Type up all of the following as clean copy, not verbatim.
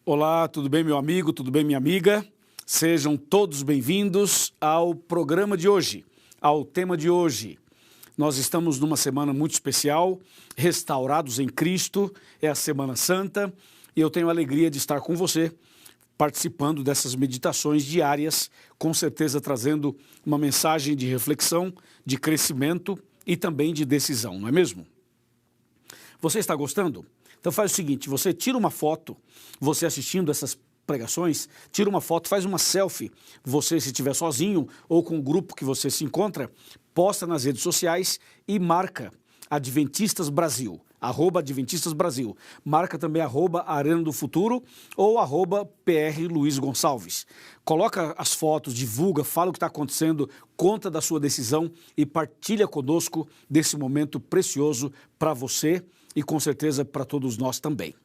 Olá, tudo bem, meu amigo? Tudo bem, minha amiga? Sejam todos bem-vindos ao programa de hoje, ao tema de hoje. Nós estamos numa semana muito especial, restaurados em Cristo, é a Semana Santa, e eu tenho a alegria de estar com você, participando dessas meditações diárias, com certeza trazendo uma mensagem de reflexão, de crescimento e também de decisão, não é mesmo? Você está gostando? Então faz o seguinte, você tira uma foto, você assistindo essas pregações, tira uma foto, faz uma selfie, você se estiver sozinho ou com um grupo que você se encontra, posta nas redes sociais e marca Adventistas Brasil, @Adventistas Brasil. Marca também @Arena do Futuro ou @PR Luiz Gonçalves. Coloca as fotos, divulga, fala o que está acontecendo, conta da sua decisão e partilha conosco desse momento precioso para você e com certeza para todos nós também.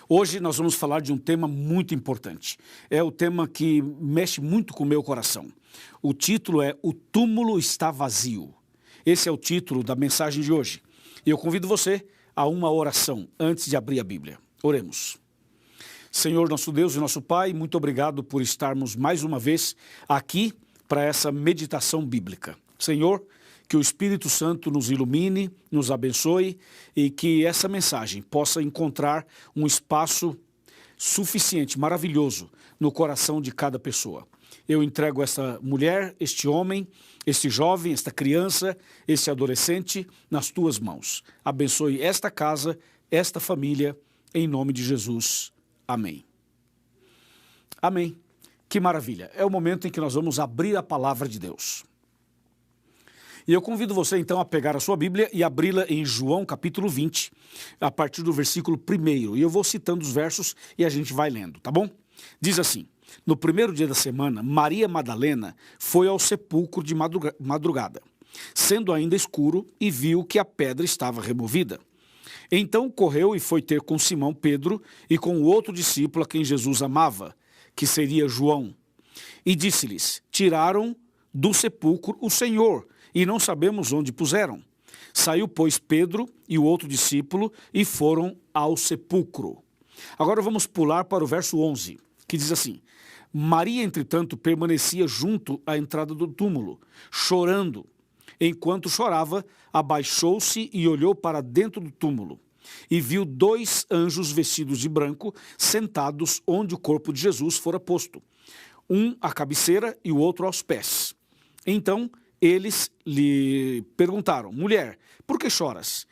Hoje nós vamos falar de um tema muito importante. É o tema que mexe muito com o meu coração. O título é O Túmulo Está Vazio. Esse é o título da mensagem de hoje. E eu convido você a uma oração antes de abrir a Bíblia. Oremos. Senhor, nosso Deus e nosso Pai, muito obrigado por estarmos mais uma vez aqui para essa meditação bíblica. Senhor, que o Espírito Santo nos ilumine, nos abençoe e que essa mensagem possa encontrar um espaço suficiente, maravilhoso, no coração de cada pessoa. Eu entrego essa mulher, este homem, este jovem, esta criança, este adolescente nas tuas mãos. Abençoe esta casa, esta família, em nome de Jesus. Amém. Amém. Que maravilha. É o momento em que nós vamos abrir a palavra de Deus. E eu convido você então a pegar a sua Bíblia e abri-la em João capítulo 20, a partir do versículo 1. E eu vou citando os versos e a gente vai lendo, tá bom? Diz assim: no primeiro dia da semana, Maria Madalena foi ao sepulcro de madrugada, sendo ainda escuro, e viu que a pedra estava removida. Então correu e foi ter com Simão Pedro e com o outro discípulo a quem Jesus amava, que seria João. E disse-lhes: tiraram do sepulcro o Senhor, e não sabemos onde puseram. Saiu, pois, Pedro e o outro discípulo e foram ao sepulcro. Agora vamos pular para o verso 11, que diz assim: Maria, entretanto, permanecia junto à entrada do túmulo, chorando. Enquanto chorava, abaixou-se e olhou para dentro do túmulo, e viu 2 anjos vestidos de branco, sentados onde o corpo de Jesus fora posto, um à cabeceira e o outro aos pés. Então eles lhe perguntaram: mulher, por que choras?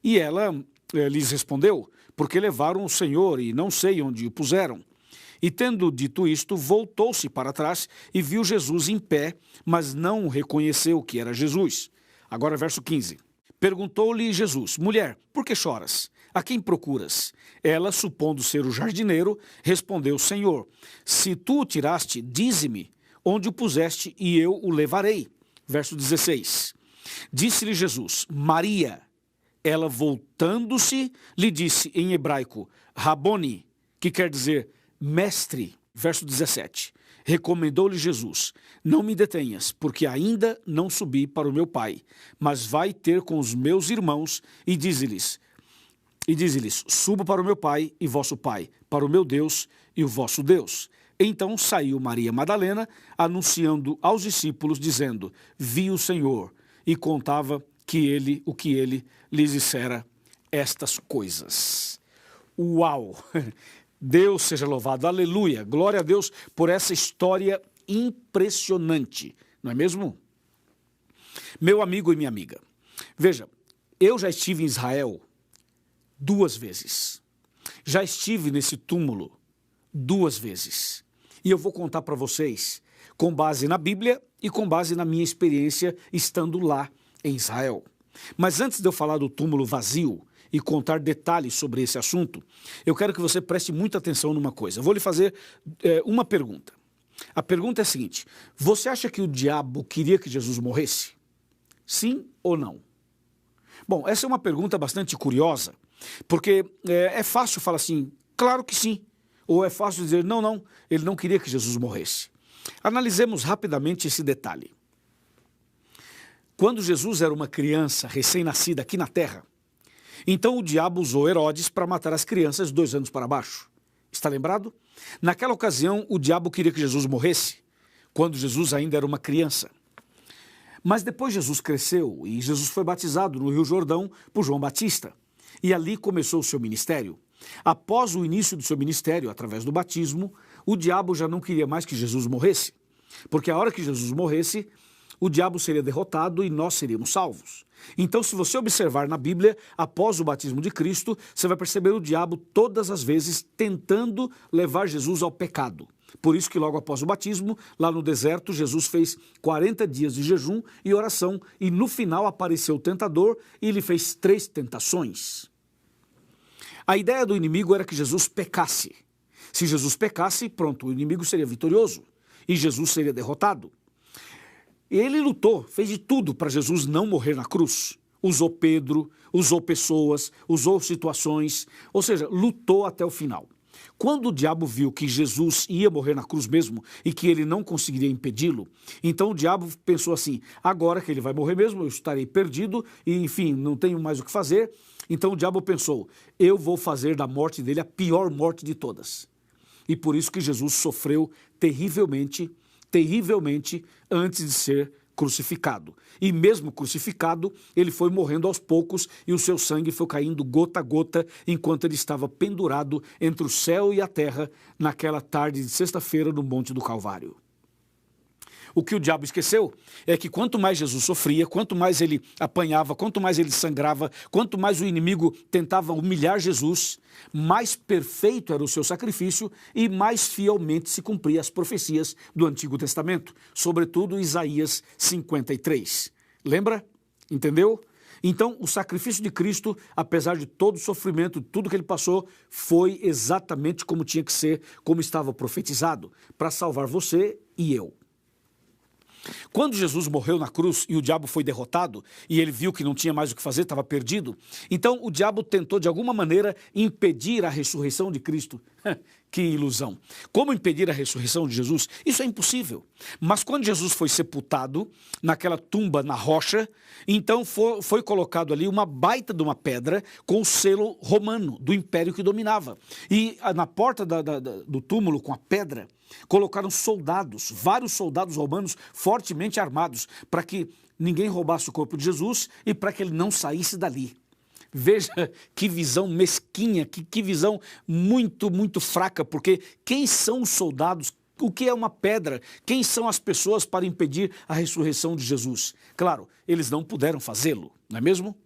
E ela lhes respondeu: porque levaram o Senhor e não sei onde o puseram. E tendo dito isto, voltou-se para trás e viu Jesus em pé, mas não reconheceu que era Jesus. Agora verso 15. Perguntou-lhe Jesus: mulher, por que choras? A quem procuras? Ela, supondo ser o jardineiro, respondeu: Senhor, se tu o tiraste, dize-me onde o puseste e eu o levarei. Verso 16. Disse-lhe Jesus: Maria. Ela, voltando-se, lhe disse em hebraico: Raboni, que quer dizer mestre. Verso 17. Recomendou-lhe Jesus: não me detenhas, porque ainda não subi para o meu Pai, mas vai ter com os meus irmãos e dize-lhes, subo para o meu Pai e vosso Pai, para o meu Deus e o vosso Deus. Então saiu Maria Madalena, anunciando aos discípulos, dizendo: vi o Senhor, e contava o que ele lhes dissera estas coisas. Uau! Deus seja louvado, aleluia, glória a Deus por essa história impressionante, não é mesmo? Meu amigo e minha amiga, veja, eu já estive em Israel 2 vezes, já estive nesse túmulo 2 vezes, e eu vou contar para vocês com base na Bíblia e com base na minha experiência estando lá em Israel. Mas antes de eu falar do túmulo vazio e contar detalhes sobre esse assunto, eu quero que você preste muita atenção numa coisa. Eu vou lhe fazer uma pergunta. A pergunta é a seguinte: você acha que o diabo queria que Jesus morresse? Sim ou não? Bom, essa é uma pergunta bastante curiosa, porque é fácil falar assim, claro que sim. Ou é fácil dizer, não, ele não queria que Jesus morresse. Analisemos rapidamente esse detalhe. Quando Jesus era uma criança recém-nascida aqui na terra, então o diabo usou Herodes para matar as crianças 2 anos para baixo. Está lembrado? Naquela ocasião, o diabo queria que Jesus morresse, quando Jesus ainda era uma criança. Mas depois Jesus cresceu e Jesus foi batizado no Rio Jordão por João Batista. E ali começou o seu ministério. Após o início do seu ministério, através do batismo, o diabo já não queria mais que Jesus morresse. Porque a hora que Jesus morresse, o diabo seria derrotado e nós seríamos salvos. Então, se você observar na Bíblia, após o batismo de Cristo, você vai perceber o diabo todas as vezes tentando levar Jesus ao pecado. Por isso que logo após o batismo, lá no deserto, Jesus fez 40 dias de jejum e oração e no final apareceu o tentador e lhe fez 3 tentações. A ideia do inimigo era que Jesus pecasse. Se Jesus pecasse, pronto, o inimigo seria vitorioso e Jesus seria derrotado. Ele lutou, fez de tudo para Jesus não morrer na cruz. Usou Pedro, usou pessoas, usou situações, ou seja, lutou até o final. Quando o diabo viu que Jesus ia morrer na cruz mesmo e que ele não conseguiria impedi-lo, então o diabo pensou assim, agora que ele vai morrer mesmo, eu estarei perdido e enfim, não tenho mais o que fazer. Então o diabo pensou, eu vou fazer da morte dele a pior morte de todas. E por isso que Jesus sofreu terrivelmente antes de ser crucificado. E mesmo crucificado, ele foi morrendo aos poucos e o seu sangue foi caindo gota a gota enquanto ele estava pendurado entre o céu e a terra naquela tarde de sexta-feira no Monte do Calvário. O que o diabo esqueceu é que quanto mais Jesus sofria, quanto mais ele apanhava, quanto mais ele sangrava, quanto mais o inimigo tentava humilhar Jesus, mais perfeito era o seu sacrifício e mais fielmente se cumpria as profecias do Antigo Testamento, sobretudo Isaías 53. Lembra? Entendeu? Então, o sacrifício de Cristo, apesar de todo o sofrimento, tudo que ele passou, foi exatamente como tinha que ser, como estava profetizado, para salvar você e eu. Quando Jesus morreu na cruz e o diabo foi derrotado e ele viu que não tinha mais o que fazer, estava perdido, então o diabo tentou de alguma maneira impedir a ressurreição de Cristo. Que ilusão! Como impedir a ressurreição de Jesus? Isso é impossível. Mas quando Jesus foi sepultado naquela tumba na rocha, então foi colocado ali uma baita de uma pedra com o selo romano do império que dominava. E na porta do túmulo com a pedra, colocaram soldados, vários soldados romanos fortemente armados, para que ninguém roubasse o corpo de Jesus e para que ele não saísse dali. Veja que visão mesquinha, que visão muito fraca, porque quem são os soldados? O que é uma pedra? Quem são as pessoas para impedir a ressurreição de Jesus? Claro, eles não puderam fazê-lo, não é mesmo?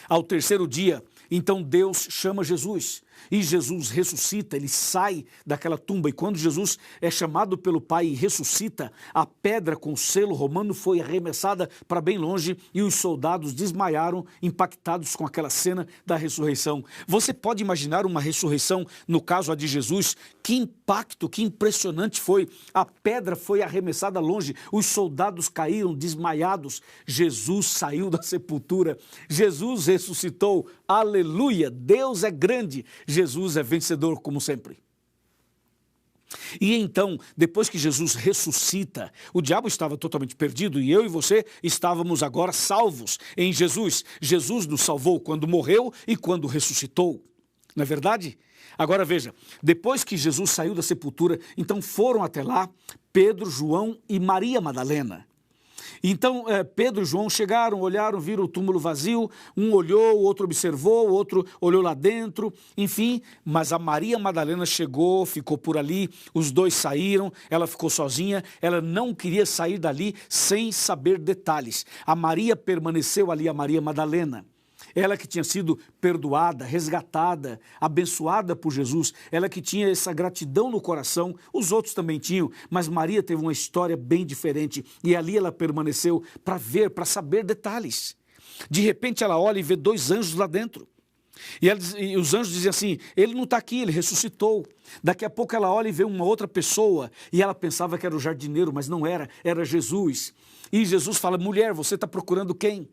Ao terceiro dia, então Deus chama Jesus e Jesus ressuscita, ele sai daquela tumba e quando Jesus é chamado pelo Pai e ressuscita, a pedra com o selo romano foi arremessada para bem longe e os soldados desmaiaram impactados com aquela cena da ressurreição. Você pode imaginar uma ressurreição, no caso a de Jesus? Que impacto, que impressionante foi. A pedra foi arremessada longe, os soldados caíram desmaiados, Jesus saiu da sepultura, Jesus ressuscitou, aleluia, Deus é grande, Jesus é vencedor como sempre. E então, depois que Jesus ressuscita, o diabo estava totalmente perdido e eu e você estávamos agora salvos em Jesus. Jesus nos salvou quando morreu e quando ressuscitou. Não é verdade? Agora veja, depois que Jesus saiu da sepultura, então foram até lá Pedro, João e Maria Madalena. Então Pedro e João chegaram, olharam, viram o túmulo vazio, um olhou, o outro observou, o outro olhou lá dentro, enfim, mas a Maria Madalena chegou, ficou por ali, os dois saíram, ela ficou sozinha, ela não queria sair dali sem saber detalhes. A Maria permaneceu ali, a Maria Madalena. Ela que tinha sido perdoada, resgatada, abençoada por Jesus, ela que tinha essa gratidão no coração, os outros também tinham, mas Maria teve uma história bem diferente e ali ela permaneceu para ver, para saber detalhes. De repente ela olha e vê 2 anjos lá dentro. E os anjos dizem assim, ele não está aqui, ele ressuscitou. Daqui a pouco ela olha e vê uma outra pessoa e ela pensava que era o jardineiro, mas não era, era Jesus. E Jesus fala, mulher, você está procurando quem?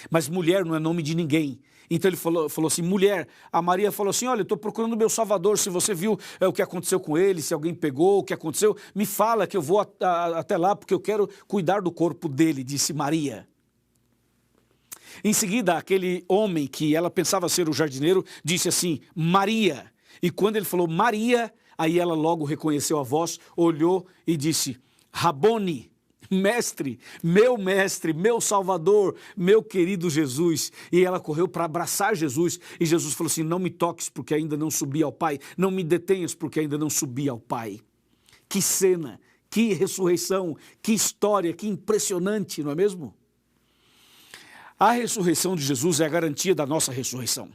Mas mulher não é nome de ninguém. Então ele falou assim, mulher, a Maria falou assim, olha, eu estou procurando o meu Salvador, se você viu o que aconteceu com ele, se alguém pegou, o que aconteceu, me fala que eu vou até lá, porque eu quero cuidar do corpo dele, disse Maria. Em seguida, aquele homem que ela pensava ser o jardineiro, disse assim, Maria. E quando ele falou Maria, aí ela logo reconheceu a voz, olhou e disse, Rabone, mestre, meu Salvador, meu querido Jesus. E ela correu para abraçar Jesus. E Jesus falou assim, não me toques porque ainda não subi ao Pai. Não me detenhas porque ainda não subi ao Pai. Que cena, que ressurreição, que história, que impressionante, não é mesmo? A ressurreição de Jesus é a garantia da nossa ressurreição.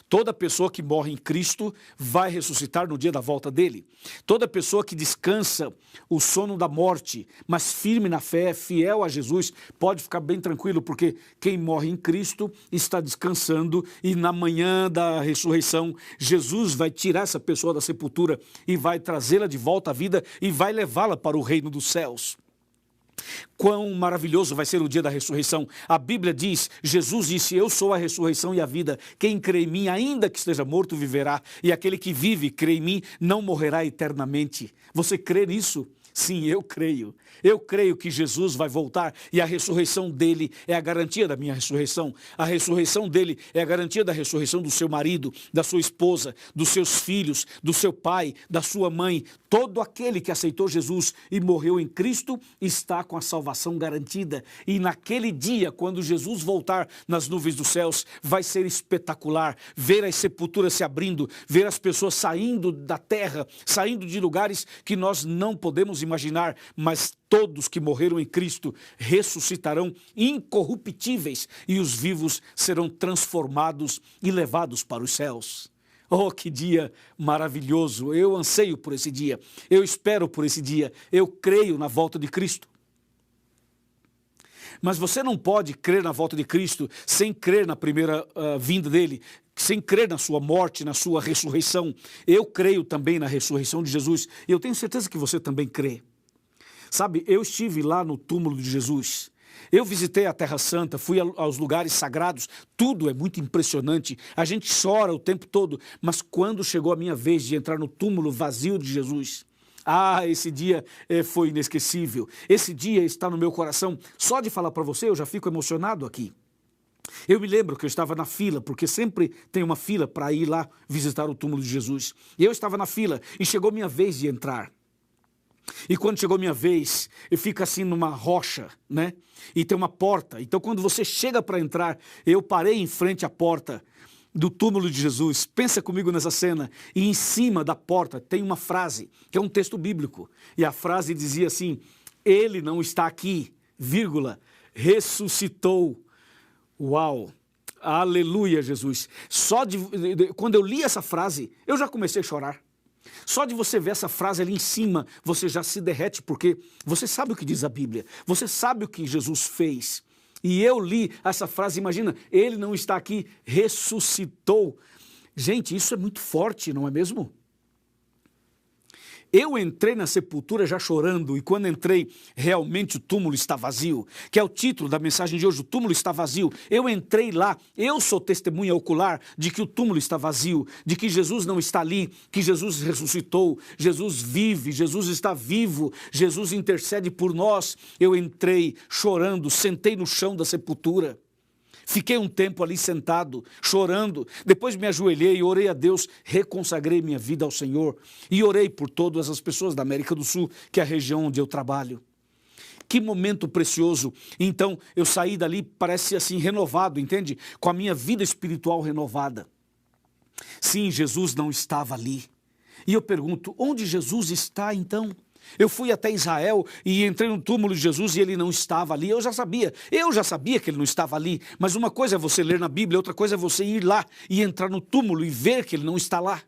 Toda pessoa que morre em Cristo vai ressuscitar no dia da volta dele. Toda pessoa que descansa o sono da morte, mas firme na fé, fiel a Jesus, pode ficar bem tranquilo, porque quem morre em Cristo está descansando e na manhã da ressurreição, Jesus vai tirar essa pessoa da sepultura e vai trazê-la de volta à vida e vai levá-la para o reino dos céus. Quão maravilhoso vai ser o dia da ressurreição. A Bíblia diz, Jesus disse, eu sou a ressurreição e a vida. Quem crê em mim, ainda que esteja morto, viverá. E aquele que vive, crê em mim, não morrerá eternamente. Você crê nisso? Sim, eu creio. Eu creio que Jesus vai voltar e a ressurreição dele é a garantia da minha ressurreição. A ressurreição dele é a garantia da ressurreição do seu marido, da sua esposa, dos seus filhos, do seu pai, da sua mãe. Todo aquele que aceitou Jesus e morreu em Cristo está com a salvação garantida. E naquele dia, quando Jesus voltar nas nuvens dos céus, vai ser espetacular. Ver as sepulturas se abrindo, ver as pessoas saindo da terra, saindo de lugares que nós não podemos imaginar, mas todos que morreram em Cristo ressuscitarão incorruptíveis e os vivos serão transformados e levados para os céus. Oh, que dia maravilhoso! Eu anseio por esse dia, eu espero por esse dia, eu creio na volta de Cristo. Mas você não pode crer na volta de Cristo sem crer na primeira vinda dele, sem crer na sua morte, na sua ressurreição. Eu creio também na ressurreição de Jesus e eu tenho certeza que você também crê. Sabe, eu estive lá no túmulo de Jesus. Eu visitei a Terra Santa, fui aos lugares sagrados, tudo é muito impressionante. A gente chora o tempo todo, mas quando chegou a minha vez de entrar no túmulo vazio de Jesus, esse dia foi inesquecível. Esse dia está no meu coração. Só de falar para você, eu já fico emocionado aqui. Eu me lembro que eu estava na fila, porque sempre tem uma fila para ir lá visitar o túmulo de Jesus. E eu estava na fila e chegou minha vez de entrar. E quando chegou minha vez, eu fico assim numa rocha, né? E tem uma porta. Então quando você chega para entrar, eu parei em frente à porta do túmulo de Jesus. Pensa comigo nessa cena. E em cima da porta tem uma frase, que é um texto bíblico. E a frase dizia assim, ele não está aqui, vírgula, ressuscitou. Uau! Aleluia, Jesus! Quando eu li essa frase, eu já comecei a chorar. Só de você ver essa frase ali em cima, você já se derrete, porque você sabe o que diz a Bíblia, você sabe o que Jesus fez. E eu li essa frase, imagina, ele não está aqui, ressuscitou. Gente, isso é muito forte, não é mesmo? Eu entrei na sepultura já chorando, e quando entrei, realmente o túmulo está vazio, que é o título da mensagem de hoje, o túmulo está vazio. Eu entrei lá, eu sou testemunha ocular de que o túmulo está vazio, de que Jesus não está ali, que Jesus ressuscitou, Jesus vive, Jesus está vivo, Jesus intercede por nós. Eu entrei chorando, sentei no chão da sepultura. Fiquei um tempo ali sentado, chorando, depois me ajoelhei e orei a Deus, reconsagrei minha vida ao Senhor e orei por todas as pessoas da América do Sul, que é a região onde eu trabalho. Que momento precioso. Então eu saí dali, parece assim, renovado, entende? Com a minha vida espiritual renovada. Sim, Jesus não estava ali. E eu pergunto, onde Jesus está então? Eu fui até Israel e entrei no túmulo de Jesus e ele não estava ali. Eu já sabia que ele não estava ali. Mas uma coisa é você ler na Bíblia, outra coisa é você ir lá e entrar no túmulo e ver que ele não está lá.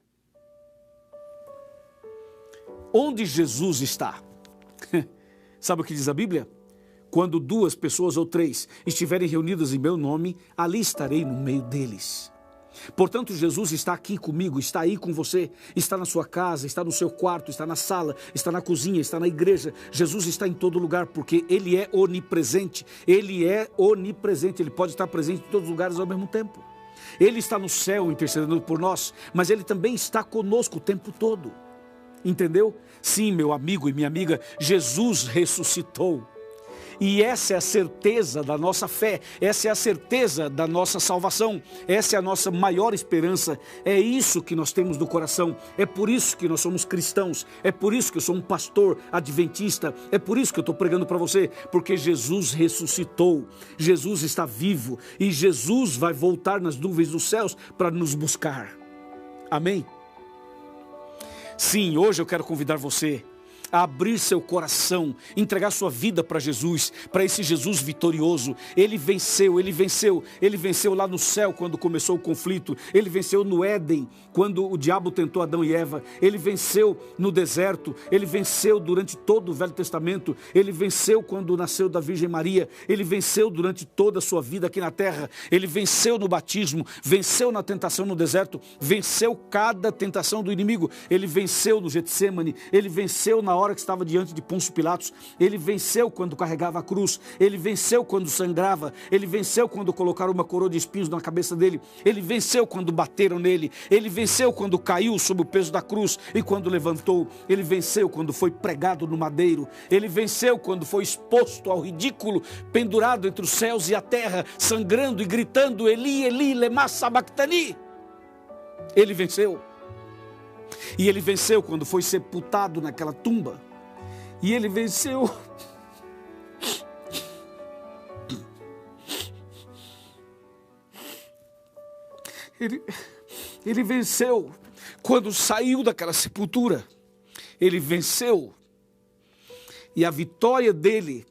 Onde Jesus está? Sabe o que diz a Bíblia? Quando 2 pessoas ou 3 estiverem reunidas em meu nome, ali estarei no meio deles. Portanto, Jesus está aqui comigo, está aí com você, está na sua casa, está no seu quarto, está na sala, está na cozinha, está na igreja. Jesus está em todo lugar porque Ele é onipresente, Ele pode estar presente em todos os lugares ao mesmo tempo. Ele está no céu intercedendo por nós, mas Ele também está conosco o tempo todo, entendeu? Sim, meu amigo e minha amiga, Jesus ressuscitou. E essa é a certeza da nossa fé, essa é a certeza da nossa salvação, essa é a nossa maior esperança, é isso que nós temos no coração, é por isso que nós somos cristãos, é por isso que eu sou um pastor adventista, é por isso que eu estou pregando para você, porque Jesus ressuscitou, Jesus está vivo e Jesus vai voltar nas nuvens dos céus para nos buscar. Amém? Sim, hoje eu quero convidar você a abrir seu coração, entregar sua vida para Jesus, para esse Jesus vitorioso. Ele venceu lá no céu quando começou o conflito, ele venceu no Éden, quando o diabo tentou Adão e Eva, ele venceu no deserto, ele venceu durante todo o Velho Testamento, ele venceu quando nasceu da Virgem Maria, ele venceu durante toda a sua vida aqui na terra, ele venceu no batismo, venceu na tentação no deserto, venceu cada tentação do inimigo, ele venceu no Getsêmani, ele venceu na hora que estava diante de Pôncio Pilatos, ele venceu quando carregava a cruz, ele venceu quando sangrava, ele venceu quando colocaram uma coroa de espinhos na cabeça dele, ele venceu quando bateram nele, ele venceu quando caiu sob o peso da cruz e quando levantou, ele venceu quando foi pregado no madeiro, ele venceu quando foi exposto ao ridículo, pendurado entre os céus e a terra, sangrando e gritando, Eli, Eli, lema sabachthani. Ele venceu. E ele venceu quando foi sepultado naquela tumba. E ele venceu. Ele venceu quando saiu daquela sepultura. Ele venceu. E a vitória dele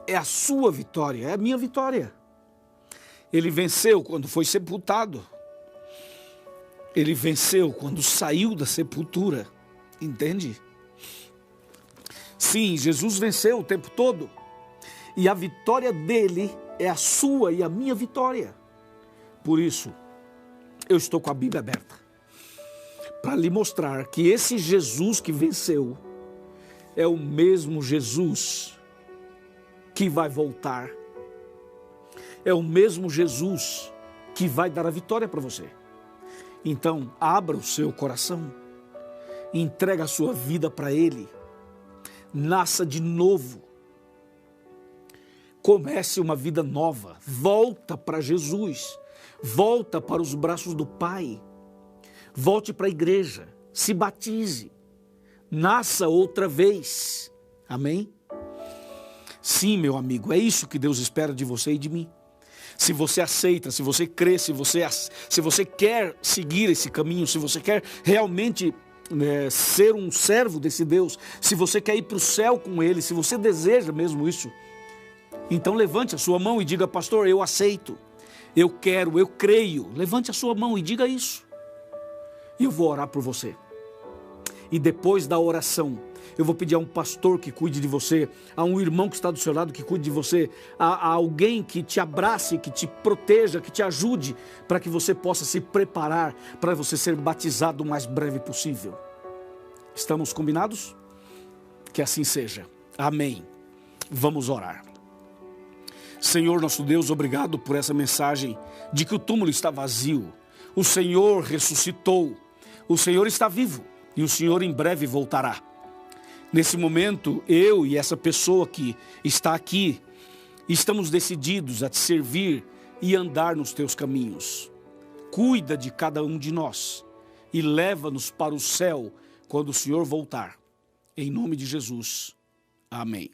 é a sua vitória, é a minha vitória. Ele venceu quando foi sepultado. Ele venceu quando saiu da sepultura, entende? Sim, Jesus venceu o tempo todo. E a vitória dele é a sua e a minha vitória. Por isso, eu estou com a Bíblia aberta, para lhe mostrar que esse Jesus que venceu é o mesmo Jesus que vai voltar. É o mesmo Jesus que vai dar a vitória para você. Então, abra o seu coração, entrega a sua vida para Ele, nasça de novo, comece uma vida nova, volta para Jesus, volta para os braços do Pai, volte para a igreja, se batize, nasça outra vez, amém? Sim, meu amigo, é isso que Deus espera de você e de mim. Se você aceita, se você crê, se você quer seguir esse caminho, se você quer realmente ser um servo desse Deus, se você quer ir para o céu com Ele, se você deseja mesmo isso, então levante a sua mão e diga, pastor, eu aceito, eu quero, eu creio. Levante a sua mão e diga isso. E eu vou orar por você. E depois da oração, eu vou pedir a um pastor que cuide de você, a um irmão que está do seu lado que cuide de você, a alguém que te abrace, que te proteja, que te ajude, para que você possa se preparar para você ser batizado o mais breve possível. Estamos combinados? Que assim seja. Amém. Vamos orar. Senhor nosso Deus, obrigado por essa mensagem de que o túmulo está vazio. O Senhor ressuscitou. O Senhor está vivo e o Senhor em breve voltará. Nesse momento, eu e essa pessoa que está aqui, estamos decididos a te servir e andar nos teus caminhos. Cuida de cada um de nós e leva-nos para o céu quando o Senhor voltar. Em nome de Jesus. Amém.